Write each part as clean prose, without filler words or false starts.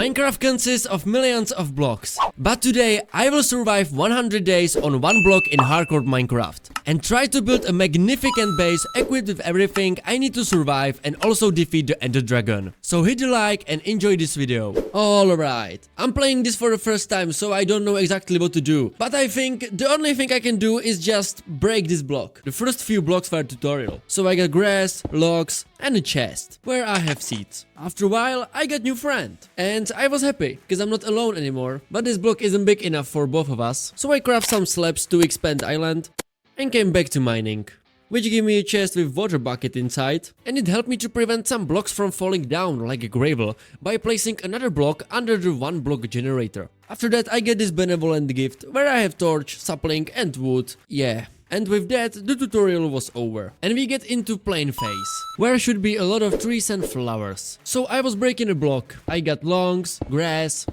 Minecraft consists of millions of blocks, but today I will survive 100 days on one block in hardcore Minecraft and try to build a magnificent base equipped with everything I need to survive and also defeat the Ender Dragon. So hit the like and enjoy this video. Alright, I'm playing this for the first time, so I don't know exactly what to do, but I think the only thing I can do is just break this block. The first few blocks were tutorial, so I got grass, logs and a chest where I have seeds. After a while I got new friend and I was happy because I'm not alone anymore, but this block isn't big enough for both of us, so I craft some slabs to expand the island and came back to mining, which gave me a chest with water bucket inside, and it helped me to prevent some blocks from falling down like a gravel by placing another block under the one block generator. After that I get this benevolent gift where I have torch, sapling and wood, yeah. And with that, the tutorial was over. And we get into plain phase, where should be a lot of trees and flowers. So I was breaking a block. I got logs, grass,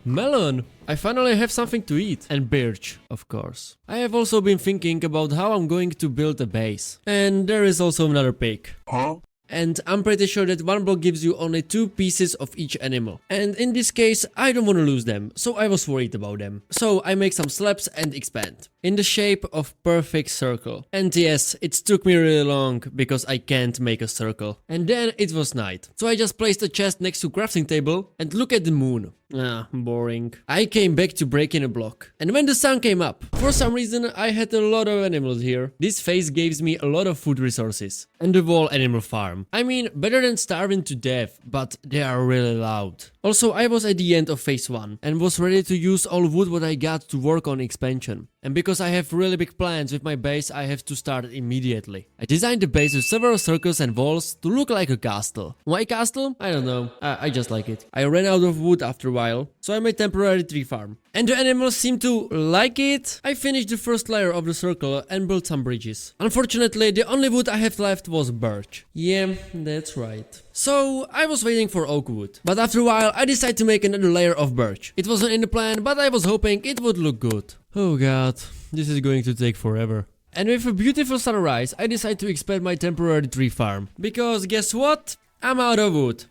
melon. I finally have something to eat. And birch, of course. I have also been thinking about how I'm going to build a base. And there is also another pig. Huh? And I'm pretty sure that one block gives you only 2 pieces of each animal. And in this case, I don't want to lose them, so I was worried about them. So I make some slabs and expand. In the shape of perfect circle. And yes, it took me really long, because I can't make a circle. And then it was night. So I just placed a chest next to crafting table, and look at the moon. Boring. I came back to breaking a block. And when the sun came up, for some reason I had a lot of animals here. This phase gives me a lot of food resources. And the whole animal farm. I mean, better than starving to death, but they are really loud. Also, I was at the end of phase 1 and was ready to use all wood what I got to work on expansion. And because I have really big plans with my base, I have to start immediately. I designed the base with several circles and walls to look like a castle. Why castle? I don't know. I just like it. I ran out of wood after a while, so I made temporary tree farm. And the animals seem to like it. I finished the first layer of the circle and built some bridges. Unfortunately, the only wood I have left was birch. Yeah, that's right. So I was waiting for oak wood, but after a while I decided to make another layer of birch. It wasn't in the plan, but I was hoping it would look good. Oh god, this is going to take forever. And with a beautiful sunrise, I decided to expand my temporary tree farm. Because guess what? I'm out of wood.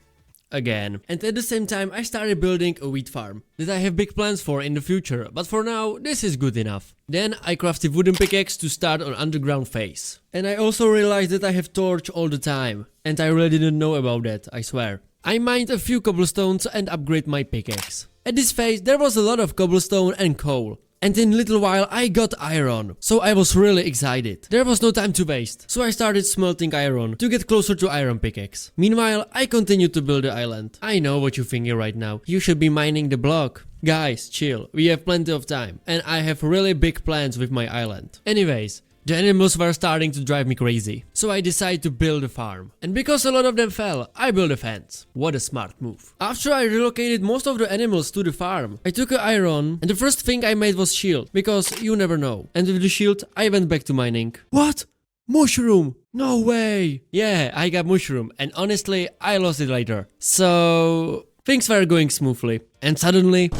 Again. And at the same time I started building a wheat farm that I have big plans for in the future, but for now this is good enough. Then I crafted wooden pickaxe to start on underground phase. And I also realized that I have torch all the time. And I really didn't know about that, I swear. I mined a few cobblestones and upgrade my pickaxe. At this phase there was a lot of cobblestone and coal. And in a little while I got iron, so I was really excited. There was no time to waste, so I started smelting iron to get closer to iron pickaxe. Meanwhile, I continued to build the island. I know what you're thinking right now. You should be mining the block. Guys, chill, we have plenty of time, and I have really big plans with my island. Anyways, the animals were starting to drive me crazy, so I decided to build a farm. And because a lot of them fell, I built a fence. What a smart move. After I relocated most of the animals to the farm, I took an iron, and the first thing I made was shield, because you never know. And with the shield, I went back to mining. What? Mushroom? No way! Yeah, I got mushroom, and honestly, I lost it later. So things were going smoothly, and suddenly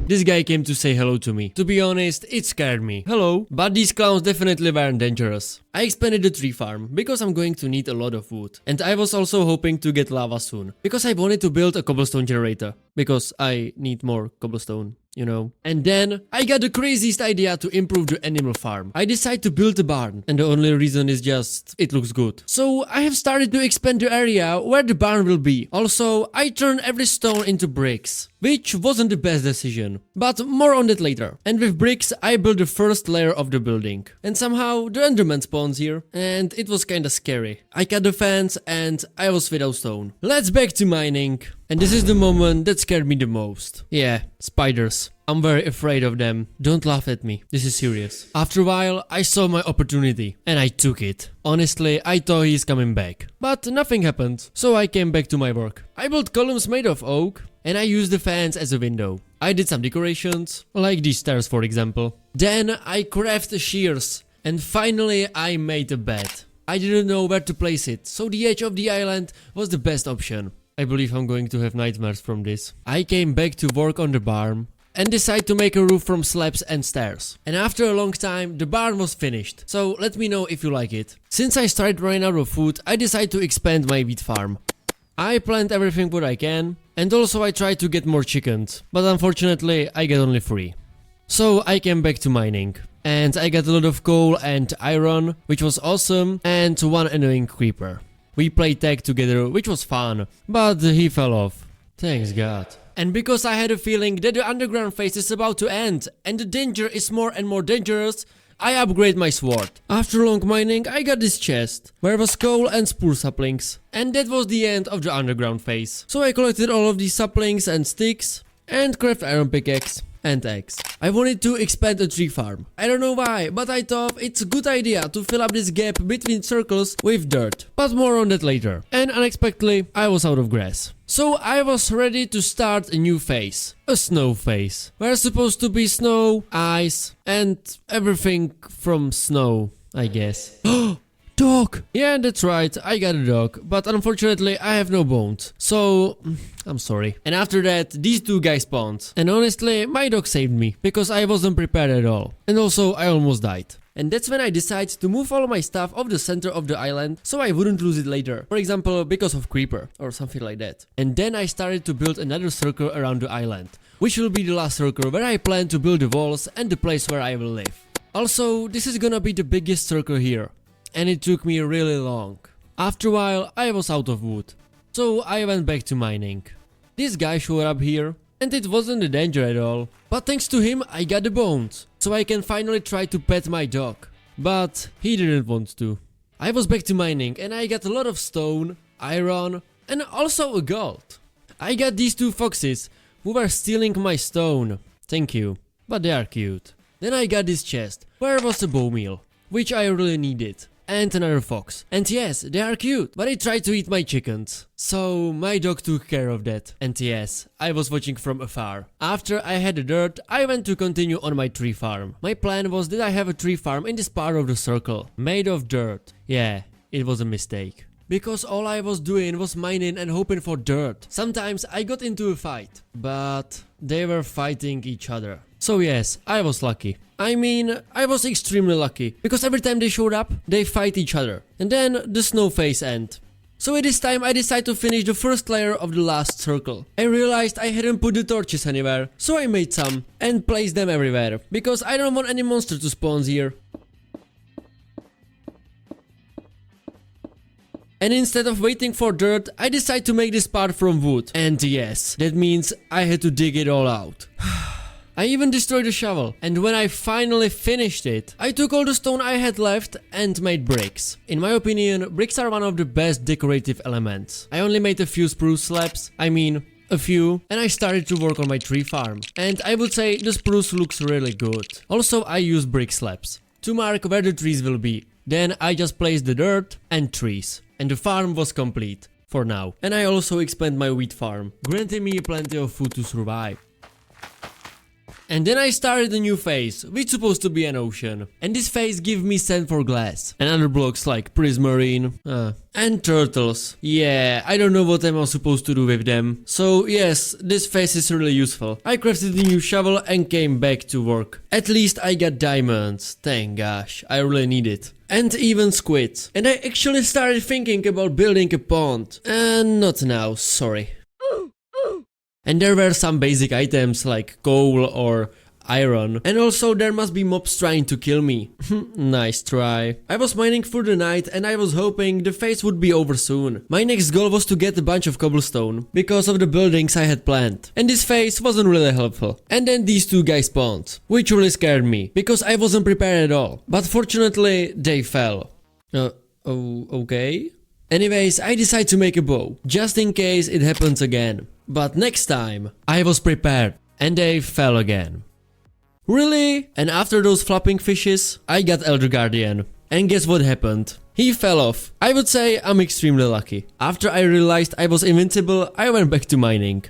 this guy came to say hello to me. To be honest, it scared me. Hello. But these clowns definitely weren't dangerous. I expanded the tree farm because I'm going to need a lot of wood. And I was also hoping to get lava soon, because I wanted to build a cobblestone generator. Because I need more cobblestone, you know. And then I got the craziest idea to improve the animal farm. I decided to build a barn, and the only reason is just it looks good. So I have started to expand the area where the barn will be. Also, I turned every stone into bricks, which wasn't the best decision, but more on that later. And with bricks I built the first layer of the building, and somehow the enderman spawns here, and it was kinda scary. I cut the fence and I was without stone. Let's back to mining. And this is the moment that scared me the most. Yeah, spiders. I'm very afraid of them. Don't laugh at me. This is serious. After a while, I saw my opportunity. And I took it. Honestly, I thought he's coming back. But nothing happened. So I came back to my work. I built columns made of oak. And I used the fence as a window. I did some decorations. Like these stairs, for example. Then I crafted shears. And finally, I made a bed. I didn't know where to place it. So the edge of the island was the best option. I believe I'm going to have nightmares from this. I came back to work on the barn and decided to make a roof from slabs and stairs. And after a long time, the barn was finished. So let me know if you like it. Since I started running out of food, I decided to expand my wheat farm. I plant everything what I can, And also I tried to get more chickens, but unfortunately I get only 3. So I came back to mining. And I got a lot of coal and iron, which was awesome, and 1 annoying creeper. We played tag together, which was fun, but he fell off. Thanks God. And because I had a feeling that the underground phase is about to end, and the danger is more and more dangerous, I upgrade my sword. After long mining, I got this chest, where was coal and spruce saplings. And that was the end of the underground phase. So I collected all of these saplings and sticks, and craft iron pickaxe. And eggs. I wanted to expand a tree farm. I don't know why, but I thought it's a good idea to fill up this gap between circles with dirt. But more on that later. And unexpectedly, I was out of grass. So I was ready to start a new phase. A snow phase. Where supposed to be snow, ice, and everything from snow, I guess. Dog! Yeah, that's right, I got a dog, but unfortunately I have no bones, so I'm sorry. And after that, these 2 guys spawned. And honestly, my dog saved me, because I wasn't prepared at all. And also, I almost died. And that's when I decided to move all of my stuff off the center of the island, so I wouldn't lose it later. For example, because of creeper, or something like that. And then I started to build another circle around the island, which will be the last circle where I plan to build the walls and the place where I will live. Also, this is gonna be the biggest circle here. And it took me really long. After a while, I was out of wood. So I went back to mining. This guy showed up here, and it wasn't a danger at all. But thanks to him, I got the bones. So I can finally try to pet my dog. But he didn't want to. I was back to mining, and I got a lot of stone, iron, and also a gold. I got these 2 foxes, who were stealing my stone. Thank you. But they are cute. Then I got this chest, where was a bow meal, which I really needed. And another fox. And yes, they are cute, but they tried to eat my chickens. So my dog took care of that. And yes, I was watching from afar. After I had the dirt, I went to continue on my tree farm. My plan was that I have a tree farm in this part of the circle, made of dirt. Yeah, it was a mistake. Because all I was doing was mining and hoping for dirt. Sometimes I got into a fight, but they were fighting each other. So yes, I was lucky. I mean, I was extremely lucky, because every time they showed up, they fight each other. And then the snow phase ends. So at this time I decided to finish the first layer of the last circle. I realized I hadn't put the torches anywhere, so I made some and placed them everywhere, because I don't want any monster to spawn here. And instead of waiting for dirt, I decided to make this part from wood. And yes, that means I had to dig it all out. I even destroyed the shovel, and when I finally finished it, I took all the stone I had left and made bricks. In my opinion, bricks are one of the best decorative elements. I only made a few spruce slabs, a few, and I started to work on my tree farm. And I would say the spruce looks really good. Also, I used brick slabs to mark where the trees will be. Then I just placed the dirt and trees, and the farm was complete, for now. And I also expand my wheat farm, granting me plenty of food to survive. And then I started a new phase, which is supposed to be an ocean. And this phase gives me sand for glass. And other blocks like prismarine. And turtles. Yeah, I don't know what I'm supposed to do with them. So yes, this phase is really useful. I crafted a new shovel and came back to work. At least I got diamonds. Thank gosh, I really need it. And even squids. And I actually started thinking about building a pond. And not now, sorry. And there were some basic items like coal or iron. And also there must be mobs trying to kill me. Nice try. I was mining through the night and I was hoping the phase would be over soon. My next goal was to get a bunch of cobblestone because of the buildings I had planned. And this phase wasn't really helpful. And then these 2 guys spawned, which really scared me because I wasn't prepared at all. But fortunately they fell. Okay. Anyways, I decided to make a bow, just in case it happens again. But next time, I was prepared, and they fell again. Really? And after those flopping fishes, I got Elder Guardian. And guess what happened? He fell off. I would say I'm extremely lucky. After I realized I was invincible, I went back to mining.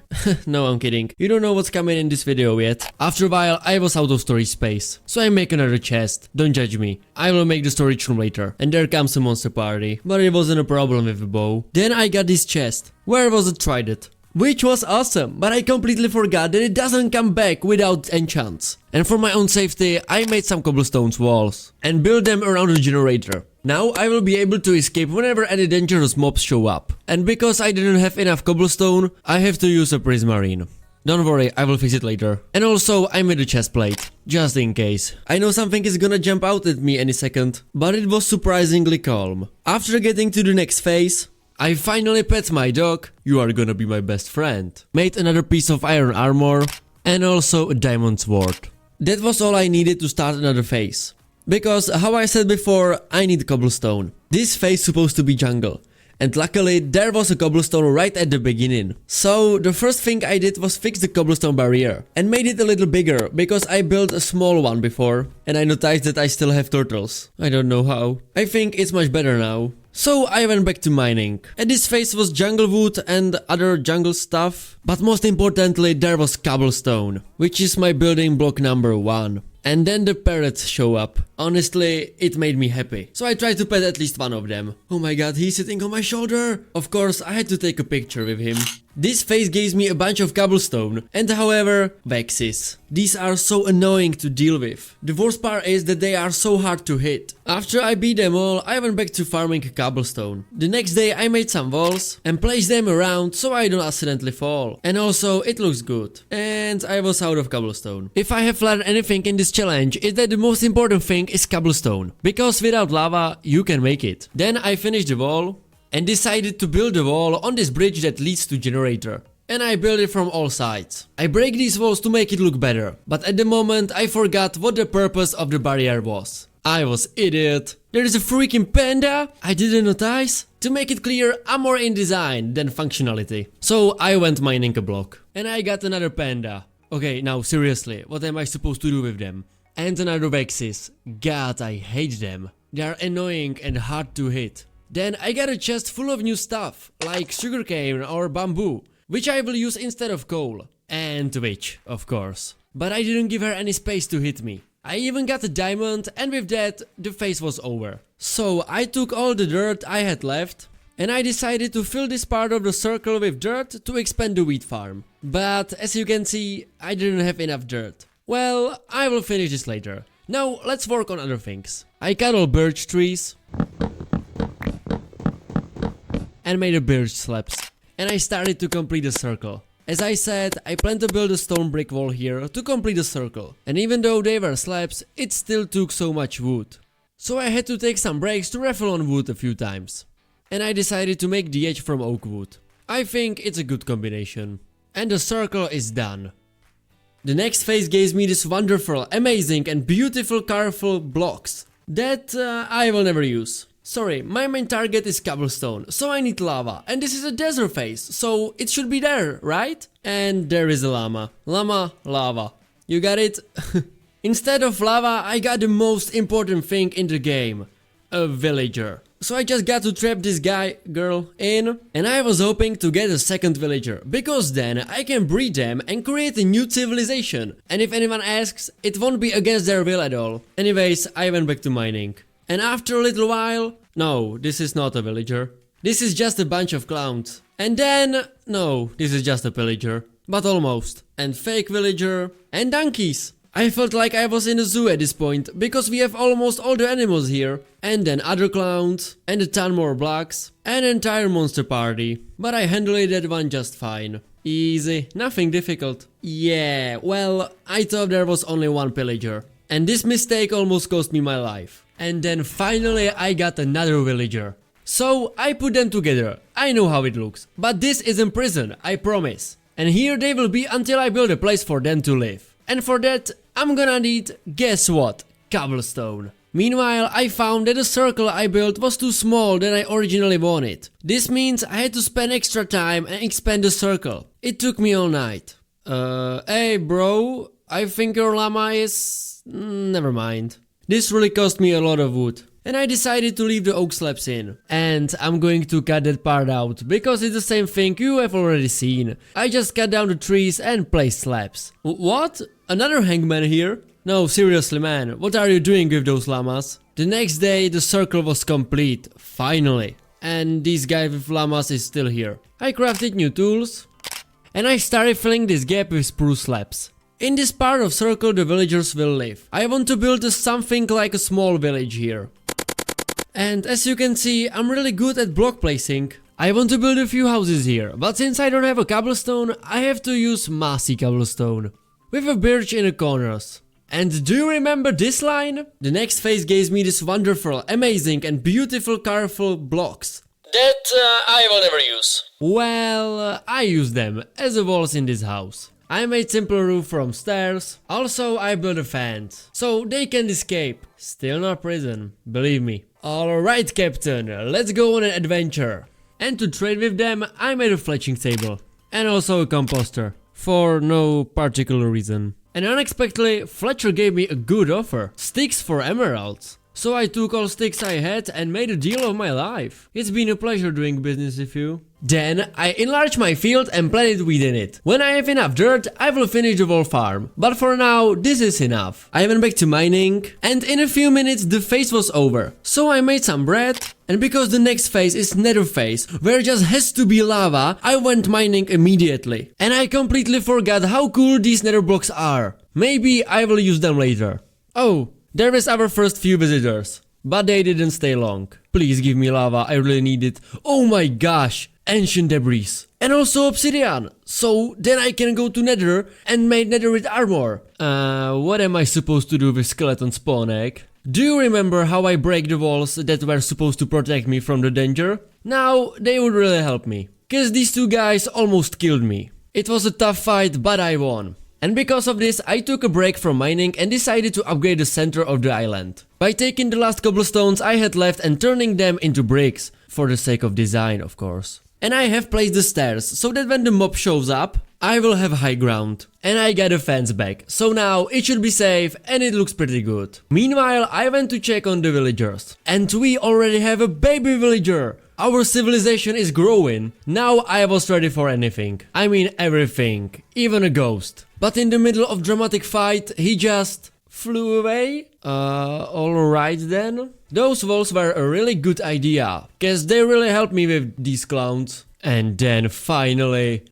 No, I'm kidding. You don't know what's coming in this video yet. After a while, I was out of storage space. So I make another chest. Don't judge me. I will make the storage room later. And there comes a monster party. But it wasn't a problem with the bow. Then I got this chest. Where was it trident? Which was awesome, but I completely forgot that it doesn't come back without enchants. And for my own safety, I made some cobblestone walls and built them around the generator. Now I will be able to escape whenever any dangerous mobs show up. And because I didn't have enough cobblestone, I have to use a prismarine. Don't worry, I will fix it later. And also, I made a chest plate, just in case. I know something is gonna jump out at me any second, but it was surprisingly calm. After getting to the next phase, I finally pet my dog, you are gonna be my best friend. Made another piece of iron armor, and also a diamond sword. That was all I needed to start another phase. Because, how I said before, I need cobblestone. This phase supposed to be jungle. And luckily, there was a cobblestone right at the beginning. So, the first thing I did was fix the cobblestone barrier. And made it a little bigger, because I built a small one before. And I noticed that I still have turtles. I don't know how. I think it's much better now. So, I went back to mining. And this phase was jungle wood and other jungle stuff. But most importantly, there was cobblestone. Which is my building block number 1. And then the parrots show up. Honestly, it made me happy. So I tried to pet at least one of them. Oh my god, he's sitting on my shoulder. Of course, I had to take a picture with him. This phase gives me a bunch of cobblestone. And however, vexes. These are so annoying to deal with. The worst part is that they are so hard to hit. After I beat them all, I went back to farming cobblestone. The next day I made some walls and placed them around so I don't accidentally fall. And also, it looks good. And I was out of cobblestone. If I have learned anything in this challenge, is that the most important thing is cobblestone. Because without lava, you can make it. Then I finished the wall and decided to build a wall on this bridge that leads to generator. And I built it from all sides. I break these walls to make it look better. But at the moment I forgot what the purpose of the barrier was. I was idiot. There is a freaking panda? I didn't notice. To make it clear, I'm more in design than functionality. So I went mining a block. And I got another panda. Okay, now seriously, what am I supposed to do with them? And another vexes. God, I hate them. They are annoying and hard to hit. Then I got a chest full of new stuff, like sugarcane or bamboo, which I will use instead of coal. And witch, of course. But I didn't give her any space to hit me. I even got a diamond, and with that, the phase was over. So I took all the dirt I had left, and I decided to fill this part of the circle with dirt to expand the wheat farm. But as you can see, I didn't have enough dirt. Well, I will finish this later. Now let's work on other things. I cut all birch trees and made a birch slabs. And I started to complete the circle. As I said, I plan to build a stone brick wall here to complete the circle. And even though they were slabs, it still took so much wood. So I had to take some breaks to refill on wood a few times. And I decided to make the edge from oak wood. I think it's a good combination. And the circle is done. The next phase gives me this wonderful, amazing and beautiful colorful blocks that I will never use. Sorry, my main target is cobblestone, so I need lava. And this is a desert phase, so it should be there, right? And there is a llama. Llama, lava. You got it? Instead of lava, I got the most important thing in the game. A villager. So I just got to trap this girl in, and I was hoping to get a second villager, because then I can breed them and create a new civilization. And if anyone asks, it won't be against their will at all. Anyways, I went back to mining. And after a little while, no, this is not a villager. This is just a bunch of clowns. And then, no, this is just a pillager. But almost. And fake villager. And donkeys. I felt like I was in a zoo at this point, because we have almost all the animals here. And then other clowns. And a ton more blocks. An entire monster party. But I handled that one just fine. Easy, nothing difficult. Yeah, well, I thought there was only one pillager. And this mistake almost cost me my life. And then finally I got another villager. So I put them together. I know how it looks. But this isn't prison, I promise. And here they will be until I build a place for them to live. And for that, I'm gonna need, guess what? Cobblestone. Meanwhile, I found that the circle I built was too small than I originally wanted. This means I had to spend extra time and expand the circle. It took me all night. Hey bro, I think your llama is... never mind. This really cost me a lot of wood. And I decided to leave the oak slabs in. And I'm going to cut that part out, because it's the same thing you have already seen. I just cut down the trees and placed slabs. What? Another hangman here? No, seriously man, what are you doing with those llamas? The next day the circle was complete, finally. And this guy with llamas is still here. I crafted new tools. And I started filling this gap with spruce slabs. In this part of circle the villagers will live. I want to build something like a small village here. And as you can see, I'm really good at block placing. I want to build a few houses here, but since I don't have a cobblestone, I have to use mossy cobblestone with a birch in the corners. And do you remember this line? The next phase gives me this wonderful, amazing and beautiful colorful blocks that I will never use. Well, I use them as the walls in this house. I made simple roof from stairs. Also, I built a fence so they can escape. Still not prison, believe me. Alright, Captain, let's go on an adventure. And to trade with them, I made a fletching table. And also a composter. For no particular reason. And unexpectedly, Fletcher gave me a good offer. Sticks for emeralds. So I took all sticks I had and made a deal of my life. It's been a pleasure doing business with you. Then I enlarged my field and planted wheat in it. When I have enough dirt, I will finish the whole farm. But for now, this is enough. I went back to mining, and in a few minutes the phase was over. So I made some bread, and because the next phase is nether phase, where just has to be lava, I went mining immediately. And I completely forgot how cool these nether blocks are. Maybe I will use them later. Oh, there is our first few visitors. But they didn't stay long. Please give me lava, I really need it. Oh my gosh! Ancient debris. And also obsidian. So then I can go to nether and make netherite armor. What am I supposed to do with skeleton spawn egg? Do you remember how I break the walls that were supposed to protect me from the danger? Now they would really help me. Cause these two guys almost killed me. It was a tough fight, but I won. And because of this, I took a break from mining and decided to upgrade the center of the island. By taking the last cobblestones I had left and turning them into bricks. For the sake of design, of course. And I have placed the stairs, so that when the mob shows up, I will have high ground. And I got a fence back, so now it should be safe and it looks pretty good. Meanwhile, I went to check on the villagers. And we already have a baby villager! Our civilization is growing. Now I was ready for anything. I mean everything, even a ghost. But in the middle of dramatic fight, he just flew away? Alright then. Those walls were a really good idea, cause they really helped me with these clowns. And then finally,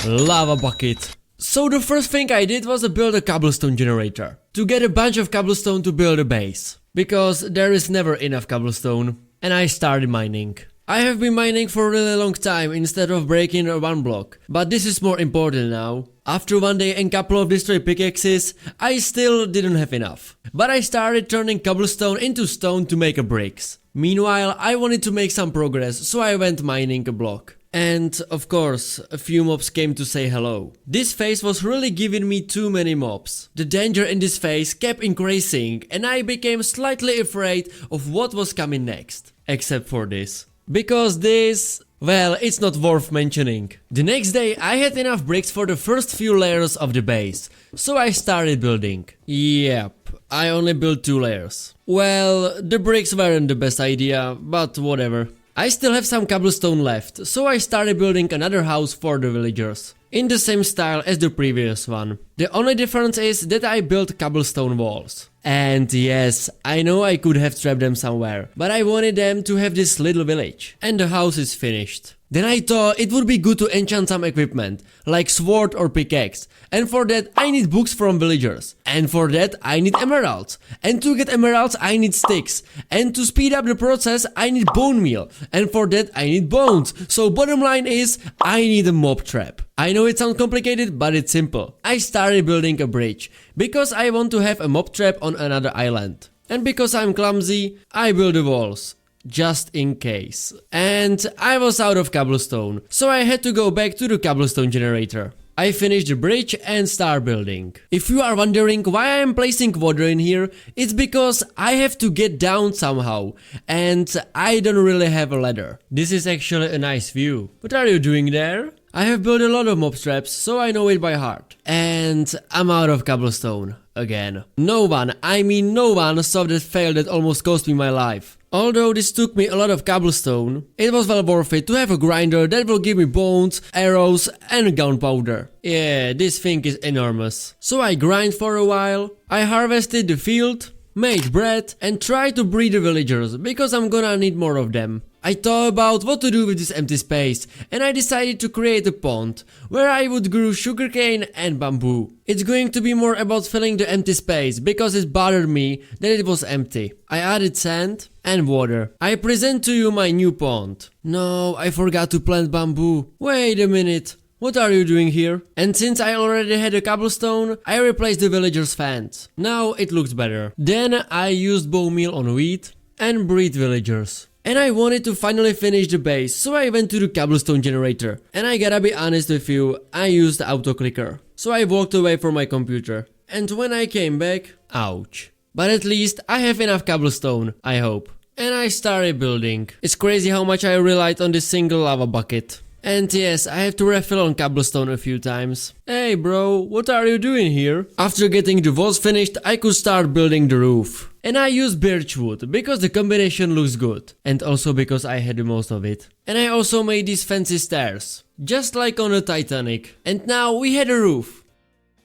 lava bucket. So the first thing I did was build a cobblestone generator. To get a bunch of cobblestone to build a base. Because there is never enough cobblestone. And I started mining. I have been mining for a really long time instead of breaking one block. But this is more important now. After one day and couple of destroyed pickaxes, I still didn't have enough. But I started turning cobblestone into stone to make a bricks. Meanwhile, I wanted to make some progress, so I went mining a block. And, of course, a few mobs came to say hello. This phase was really giving me too many mobs. The danger in this phase kept increasing, and I became slightly afraid of what was coming next. Except for this. Because this... well, it's not worth mentioning. The next day I had enough bricks for the first few layers of the base. So I started building. Yep, I only built 2 layers. Well, the bricks weren't the best idea, but whatever. I still have some cobblestone left, so I started building another house for the villagers. In the same style as the previous one. The only difference is that I built cobblestone walls. And yes, I know I could have trapped them somewhere, but I wanted them to have this little village. And the house is finished. Then I thought it would be good to enchant some equipment, like sword or pickaxe. And for that I need books from villagers. And for that I need emeralds. And to get emeralds I need sticks. And to speed up the process I need bone meal. And for that I need bones. So bottom line is, I need a mob trap. I know it sounds complicated, but it's simple. I started building a bridge, because I want to have a mob trap on another island. And because I'm clumsy, I build the walls. Just in case. And I was out of cobblestone, so I had to go back to the cobblestone generator. I finished the bridge and start building. If you are wondering why I am placing water in here, it's because I have to get down somehow. And I don't really have a ladder. This is actually a nice view. What are you doing there? I have built a lot of mob traps, so I know it by heart. And I'm out of cobblestone. Again. No one, I mean no one, saw that fail that almost cost me my life. Although this took me a lot of cobblestone, it was well worth it to have a grinder that will give me bones, arrows and gunpowder. Yeah, this thing is enormous. So I grind for a while, I harvested the field, made bread and tried to breed the villagers, because I'm gonna need more of them. I thought about what to do with this empty space and I decided to create a pond where I would grow sugarcane and bamboo. It's going to be more about filling the empty space because it bothered me that it was empty. I added sand and water. I present to you my new pond. No, I forgot to plant bamboo. Wait a minute. What are you doing here? And since I already had a cobblestone, I replaced the villager's fence. Now it looks better. Then I used bone meal on wheat and breed villagers. And I wanted to finally finish the base, so I went to the cobblestone generator. And I gotta be honest with you, I used the auto clicker. So I walked away from my computer. And when I came back, ouch. But at least I have enough cobblestone, I hope. And I started building. It's crazy how much I relied on this single lava bucket. And yes, I have to refill on cobblestone a few times. Hey bro, what are you doing here? After getting the walls finished, I could start building the roof. And I used birchwood, because the combination looks good. And also because I had the most of it. And I also made these fancy stairs. Just like on the Titanic. And now we had a roof.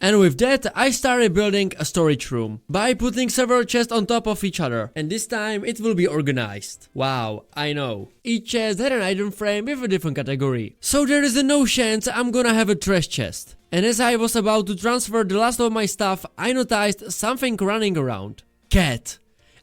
And with that, I started building a storage room by putting several chests on top of each other. And this time it will be organized. Wow, I know. Each chest had an item frame with a different category. So there is no chance I'm gonna have a trash chest. And as I was about to transfer the last of my stuff, I noticed something running around. Cat.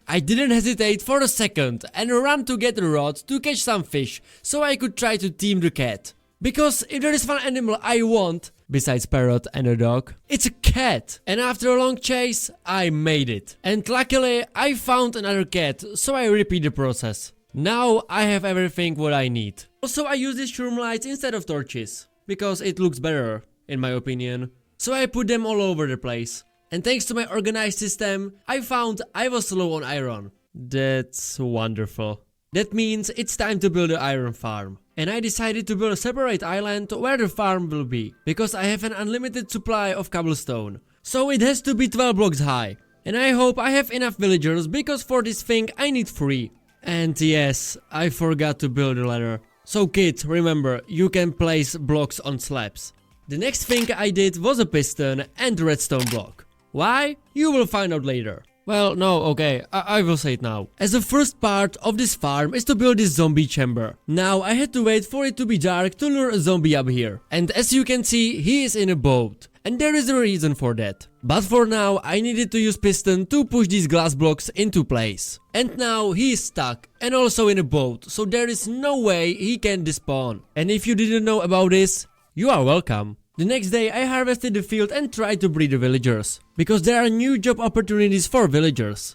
I didn't hesitate for a second and ran to get a rod to catch some fish so I could try to tame the cat. Because if there is one animal I want, besides parrot and a dog, it's a cat. And after a long chase, I made it. And luckily, I found another cat, so I repeat the process. Now I have everything what I need. Also, I use these shroom lights instead of torches, because it looks better, in my opinion. So I put them all over the place. And thanks to my organized system, I found I was low on iron. That's wonderful. That means it's time to build an iron farm. And I decided to build a separate island where the farm will be, because I have an unlimited supply of cobblestone. So it has to be 12 blocks high. And I hope I have enough villagers, because for this thing I need 3. And yes, I forgot to build a ladder. So kids, remember, you can place blocks on slabs. The next thing I did was a piston and a redstone block. Why? You will find out later. Well, no, okay, I will say it now. As the first part of this farm is to build this zombie chamber. Now I had to wait for it to be dark to lure a zombie up here. And as you can see, he is in a boat. And there is a reason for that. But for now, I needed to use piston to push these glass blocks into place. And now he is stuck and also in a boat, so there is no way he can despawn. And if you didn't know about this, you are welcome. The next day I harvested the field and tried to breed the villagers, because there are new job opportunities for villagers.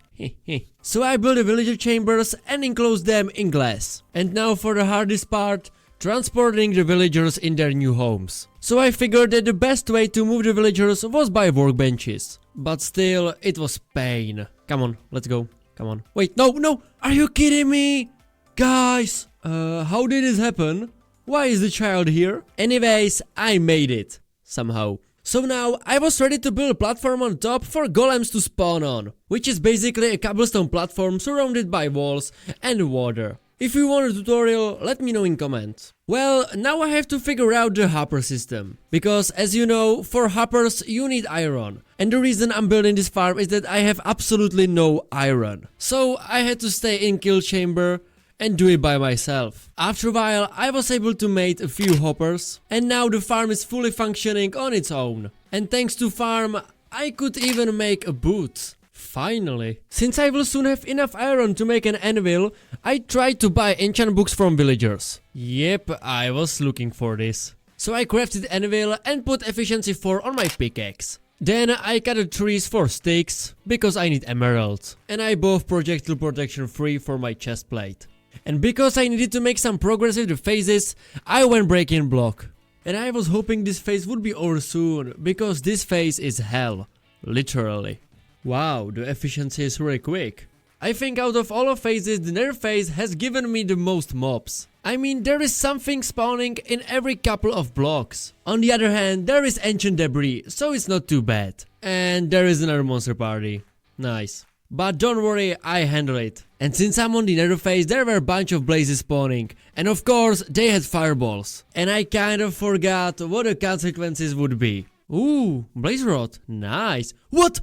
So I built the villager chambers and enclosed them in glass. And now for the hardest part, transporting the villagers in their new homes. So I figured that the best way to move the villagers was by workbenches. But still, it was pain. Come on, let's go. Come on. Wait, no, are you kidding me? Guys, how did this happen? Why is the child here? Anyways, I made it. Somehow. So now, I was ready to build a platform on top for golems to spawn on. Which is basically a cobblestone platform surrounded by walls and water. If you want a tutorial, let me know in comments. Well, now I have to figure out the hopper system. Because as you know, for hoppers you need iron. And the reason I'm building this farm is that I have absolutely no iron. So I had to stay in kill chamber and do it by myself. After a while, I was able to make a few hoppers, and now the farm is fully functioning on its own. And thanks to farm, I could even make a boot. Finally. Since I will soon have enough iron to make an anvil, I tried to buy enchant books from villagers. Yep, I was looking for this. So I crafted anvil and put efficiency 4 on my pickaxe. Then I cut the trees for sticks, because I need emeralds. And I bought projectile protection 3 for my chest plate. And because I needed to make some progress with the phases, I went breaking block. And I was hoping this phase would be over soon, because this phase is hell. Literally. Wow, the efficiency is really quick. I think out of all of phases, the nether phase has given me the most mobs. I mean, there is something spawning in every couple of blocks. On the other hand, there is ancient debris, so it's not too bad. And there is another monster party. Nice. But don't worry, I handle it. And since I'm on the nether phase, there were a bunch of blazes spawning. And of course, they had fireballs. And I kind of forgot what the consequences would be. Ooh, blaze rod. Nice. What?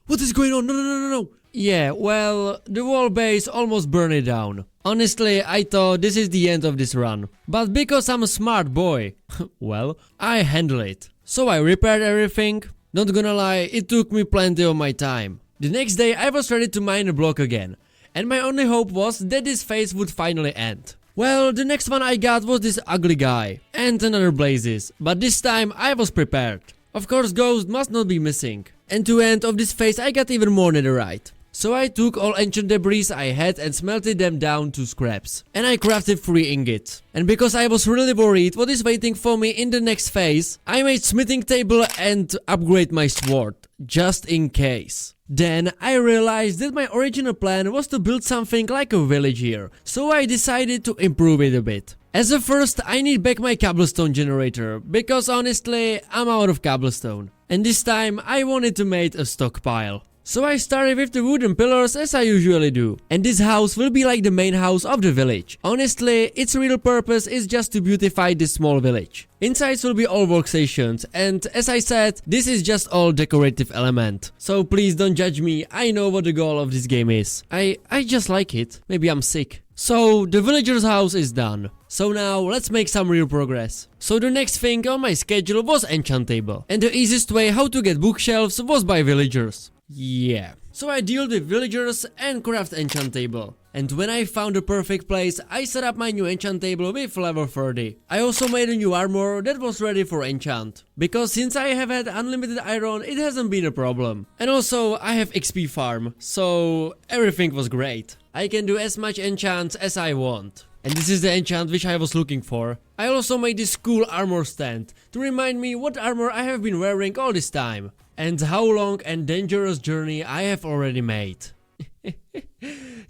What is going on? No. Yeah, well, the wall base almost burned it down. Honestly, I thought this is the end of this run. But because I'm a smart boy, well, I handle it. So I repaired everything. Not gonna lie, it took me plenty of my time. The next day I was ready to mine a block again. and my only hope was that this phase would finally end. Well, the next one I got was this ugly guy, and another blazes, but this time I was prepared. Of course, ghost must not be missing. And to end of this phase I got even more netherite. So I took all ancient debris I had and smelted them down to scraps. And I crafted 3 ingots. And because I was really worried what is waiting for me in the next phase, I made smithing table and upgrade my sword, just in case. Then I realized that my original plan was to build something like a village here, so I decided to improve it a bit. As a first, I need back my cobblestone generator, because honestly, I'm out of cobblestone. And this time, I wanted to make a stockpile. So I started with the wooden pillars as I usually do. And this house will be like the main house of the village. Honestly, its real purpose is just to beautify this small village. Inside will be all workstations, and as I said, this is just all decorative element. So please don't judge me, I know what the goal of this game is. I just like it. Maybe I'm sick. So the villager's house is done. So now let's make some real progress. So the next thing on my schedule was enchant table. And the easiest way how to get bookshelves was by villagers. Yeah. So I deal with villagers and craft enchant table. And when I found the perfect place, I set up my new enchant table with level 30. I also made a new armor that was ready for enchant. Because since I have had unlimited iron, it hasn't been a problem. And also I have XP farm, so everything was great. I can do as much enchant as I want. And this is the enchant which I was looking for. I also made this cool armor stand to remind me what armor I have been wearing all this time. And how long and dangerous journey I have already made.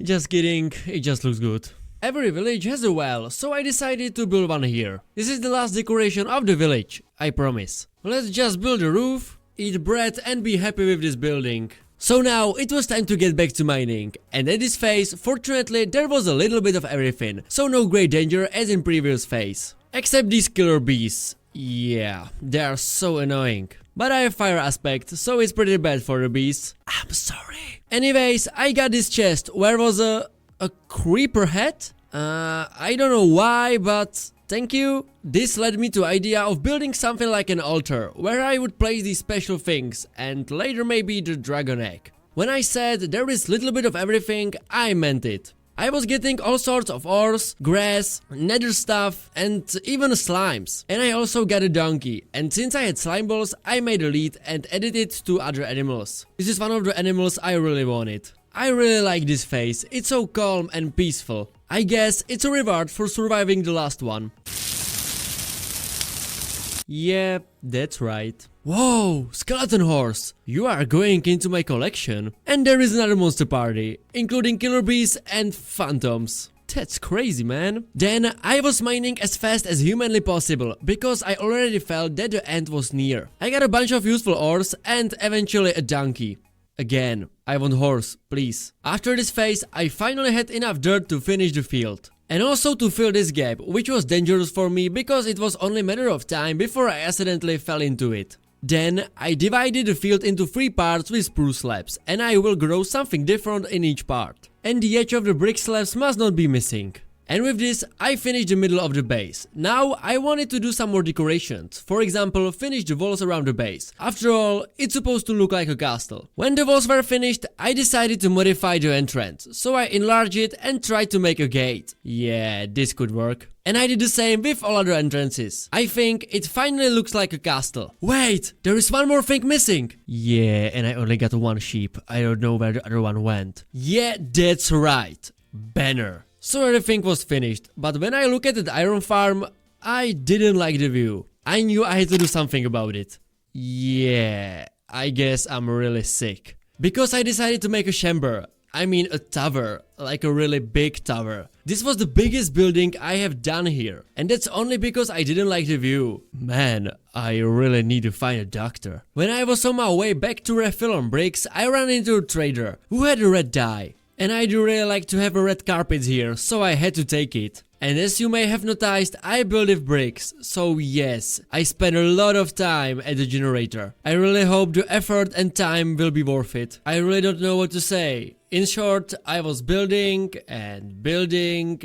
Just kidding, it just looks good. Every village has a well, so I decided to build one here. This is the last decoration of the village, I promise. Let's just build a roof, eat bread and be happy with this building. So now it was time to get back to mining, and at this phase, fortunately there was a little bit of everything, so no great danger as in previous phase. Except these killer bees. Yeah, they are so annoying. But I have fire aspect, so it's pretty bad for the bees. I'm sorry. Anyways, I got this chest where was a creeper head? I don't know why, but thank you. This led me to idea of building something like an altar, where I would place these special things, and later maybe the dragon egg. When I said there is little bit of everything, I meant it. I was getting all sorts of ores, grass, nether stuff, and even slimes. And I also got a donkey, and since I had slime balls, I made a lead and added it to other animals. This is one of the animals I really wanted. I really like this phase, it's so calm and peaceful. I guess it's a reward for surviving the last one. Yeah, that's right. Whoa, skeleton horse! You are going into my collection. And there is another monster party, including killer bees and phantoms. That's crazy, man. Then I was mining as fast as humanly possible, because I already felt that the end was near. I got a bunch of useful ores and eventually a donkey. Again, I want horse, please. After this phase, I finally had enough dirt to finish the field. And also to fill this gap, which was dangerous for me because it was only a matter of time before I accidentally fell into it. Then I divided the field into 3 parts with spruce slabs, and I will grow something different in each part. And the edge of the brick slabs must not be missing. And with this, I finished the middle of the base. Now, I wanted to do some more decorations. For example, finish the walls around the base. After all, it's supposed to look like a castle. When the walls were finished, I decided to modify the entrance. So I enlarged it and tried to make a gate. Yeah, this could work. And I did the same with all other entrances. I think it finally looks like a castle. Wait, there is one more thing missing. Yeah, and I only got 1 sheep. I don't know where the other one went. Yeah, that's right. Banner. So everything was finished, but when I look at the iron farm, I didn't like the view. I knew I had to do something about it. Yeah, I guess I'm really sick. Because I decided to make a chamber. I mean a tower, like a really big tower. This was the biggest building I have done here. And that's only because I didn't like the view. Man, I really need to find a doctor. When I was on my way back to refill on bricks, I ran into a trader who had a red dye. And I do really like to have a red carpet here, so I had to take it. And as you may have noticed, I built with bricks, so yes, I spent a lot of time at the generator. I really hope the effort and time will be worth it. I really don't know what to say. In short, I was building and refilling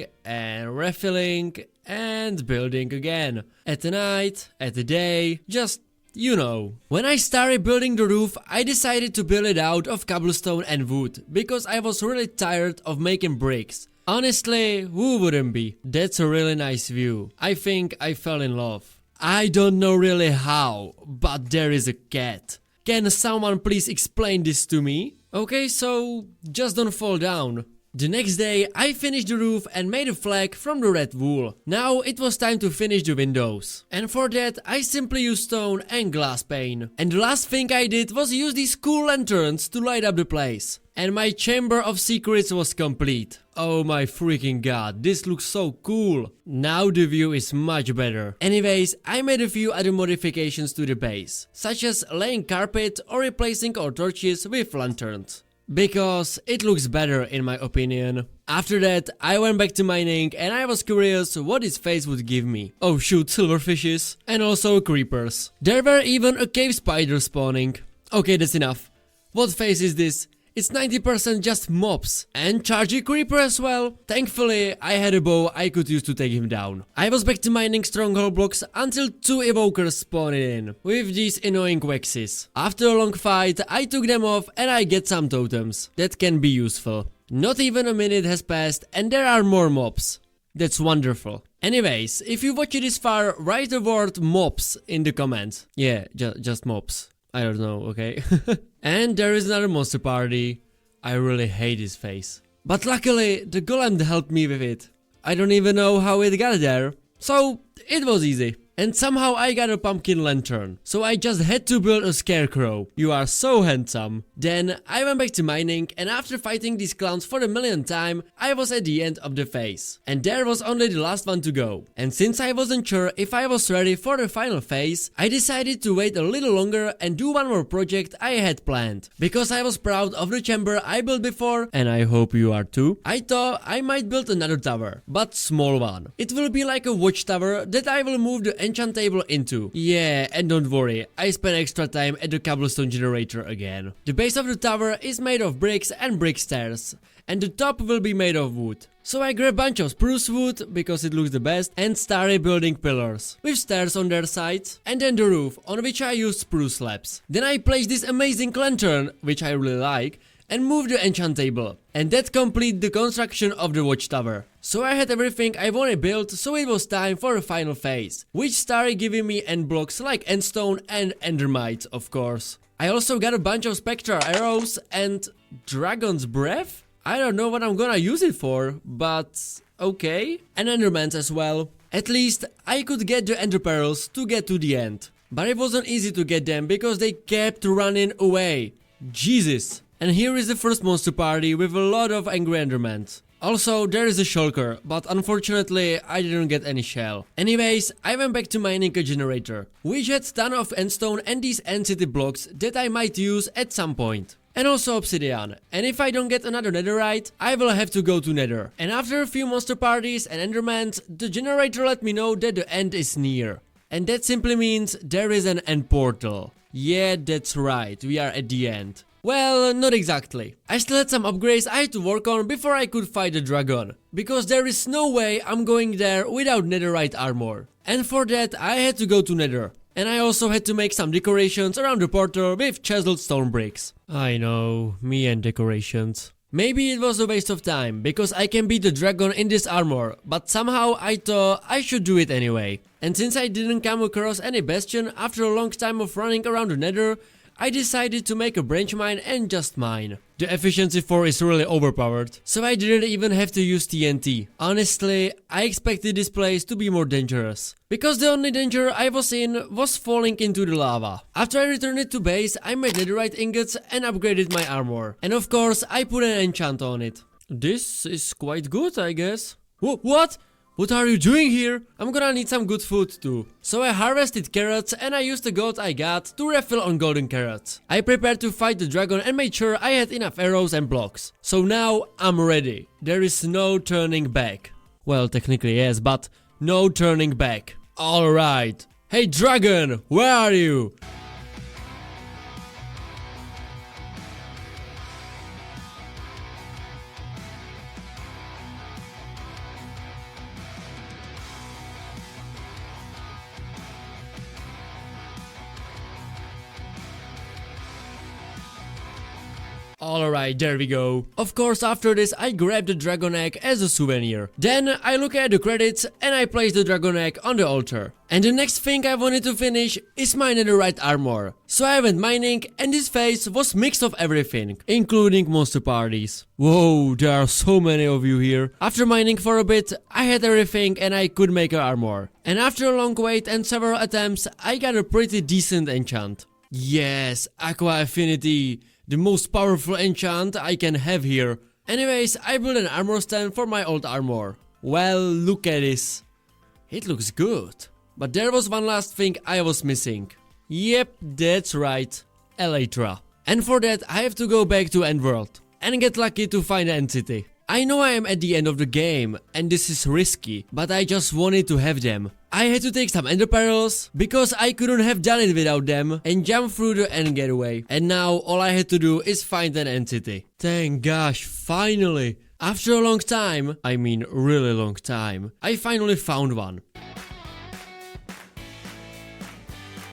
and building again. At the night, at the day, just you know. When I started building the roof, I decided to build it out of cobblestone and wood, because I was really tired of making bricks. Honestly, who wouldn't be? That's a really nice view. I think I fell in love. I don't know really how, but there is a cat. Can someone please explain this to me? Okay, so just don't fall down. The next day, I finished the roof and made a flag from the red wool. Now it was time to finish the windows. And for that, I simply used stone and glass pane. And the last thing I did was use these cool lanterns to light up the place. And my chamber of secrets was complete. Oh my freaking god, this looks so cool. Now the view is much better. Anyways, I made a few other modifications to the base, such as laying carpet or replacing our torches with lanterns. Because it looks better in my opinion. After that, I went back to mining and I was curious what this phase would give me. Oh shoot, silverfishes. And also creepers. There were even a cave spider spawning. Okay, that's enough. What phase is this? It's 90% just mobs. And chargy creeper as well. Thankfully, I had a bow I could use to take him down. I was back to mining stronghold blocks until 2 evokers spawned in. With these annoying waxes. After a long fight, I took them off and I get some totems. That can be useful. Not even a minute has passed and there are more mobs. That's wonderful. Anyways, if you watch it this far, write the word mobs in the comments. Yeah, just mobs. I don't know, okay? And there is another monster party. I really hate his face. But luckily, the golem helped me with it. I don't even know how it got there. So, it was easy. And somehow I got a pumpkin lantern. So I just had to build a scarecrow. You are so handsome. Then I went back to mining and after fighting these clowns for the millionth time, I was at the end of the phase. And there was only the last one to go. And since I wasn't sure if I was ready for the final phase, I decided to wait a little longer and do one more project I had planned. Because I was proud of the chamber I built before, and I hope you are too, I thought I might build another tower, but small one. It will be like a watchtower that I will move the enchant table into. Yeah, and don't worry, I spent extra time at the cobblestone generator again. The base of the tower is made of bricks and brick stairs, and the top will be made of wood. So I grabbed a bunch of spruce wood, because it looks the best, and started building pillars, with stairs on their sides, and then the roof, on which I used spruce slabs. Then I placed this amazing lantern, which I really like, and moved the enchant table. And that completed the construction of the watchtower. So I had everything I wanted built, so it was time for the final phase, which started giving me end blocks like endstone and endermite, of course. I also got a bunch of spectral arrows and dragon's breath? I don't know what I'm gonna use it for, but okay. And endermans as well. At least I could get the ender pearls to get to the end. But it wasn't easy to get them because they kept running away. Jesus. And here is the first monster party with a lot of angry endermans. Also, there is a shulker, but unfortunately I didn't get any shell. Anyways, I went back to mining a generator, which had ton of endstone and these end city blocks that I might use at some point. And also obsidian. And if I don't get another netherite, I will have to go to nether. And after a few monster parties and endermans, the generator let me know that the end is near. And that simply means there is an end portal. Yeah, that's right, we are at the end. Well, not exactly. I still had some upgrades I had to work on before I could fight the dragon. Because there is no way I'm going there without netherite armor. And for that I had to go to nether. And I also had to make some decorations around the portal with chiseled stone bricks. I know, me and decorations. Maybe it was a waste of time, because I can beat the dragon in this armor, but somehow I thought I should do it anyway. And since I didn't come across any bastion after a long time of running around the nether, I decided to make a branch mine and just mine. The efficiency 4 is really overpowered, so I didn't even have to use TNT. Honestly, I expected this place to be more dangerous, because the only danger I was in was falling into the lava. After I returned it to base, I made netherite ingots and upgraded my armor. And of course, I put an enchant on it. This is quite good, I guess. What? What are you doing here? I'm gonna need some good food too. So I harvested carrots and I used the gold I got to refill on golden carrots. I prepared to fight the dragon and made sure I had enough arrows and blocks. So now I'm ready. There is no turning back. Well, technically yes, but no turning back. Alright. Hey dragon, where are you? Alright, there we go. Of course, after this I grabbed the dragon egg as a souvenir. Then I look at the credits and I place the dragon egg on the altar. And the next thing I wanted to finish is my netherite armor. So I went mining and this phase was mix of everything, including monster parties. Whoa, there are so many of you here. After mining for a bit, I had everything and I could make an armor. And after a long wait and several attempts, I got a pretty decent enchant. Yes, Aqua Affinity. The most powerful enchant I can have here. Anyways, I built an armor stand for my old armor. Well, look at this. It looks good. But there was one last thing I was missing. Yep, that's right. Elytra. And for that I have to go back to Endworld and get lucky to find an entity. I know I am at the end of the game and this is risky, but I just wanted to have them. I had to take some ender pearls because I couldn't have done it without them and jump through the end gateway. And now all I had to do is find an entity. Thank gosh, finally! After a long time, I mean really long time, I finally found one.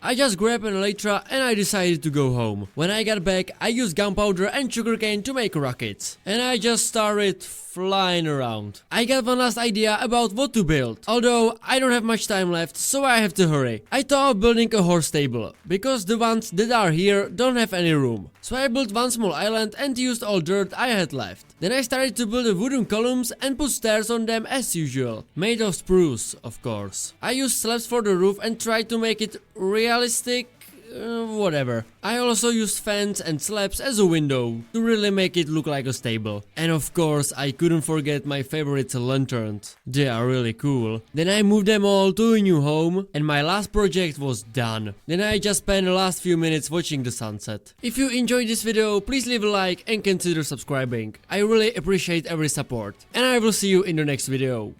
I just grabbed an elytra and I decided to go home. When I got back, I used gunpowder and sugarcane to make rockets. And I just started flying around. I got one last idea about what to build. Although I don't have much time left, so I have to hurry. I thought of building a horse stable, because the ones that are here don't have any room. So I built one small island and used all dirt I had left. Then I started to build the wooden columns and put stairs on them as usual. Made of spruce, of course. I used slabs for the roof and tried to make it realistic. Whatever. I also used fence and slabs as a window to really make it look like a stable. And of course I couldn't forget my favorite lanterns. They are really cool. Then I moved them all to a new home and my last project was done. Then I just spent the last few minutes watching the sunset. If you enjoyed this video, please leave a like and consider subscribing. I really appreciate every support. And I will see you in the next video.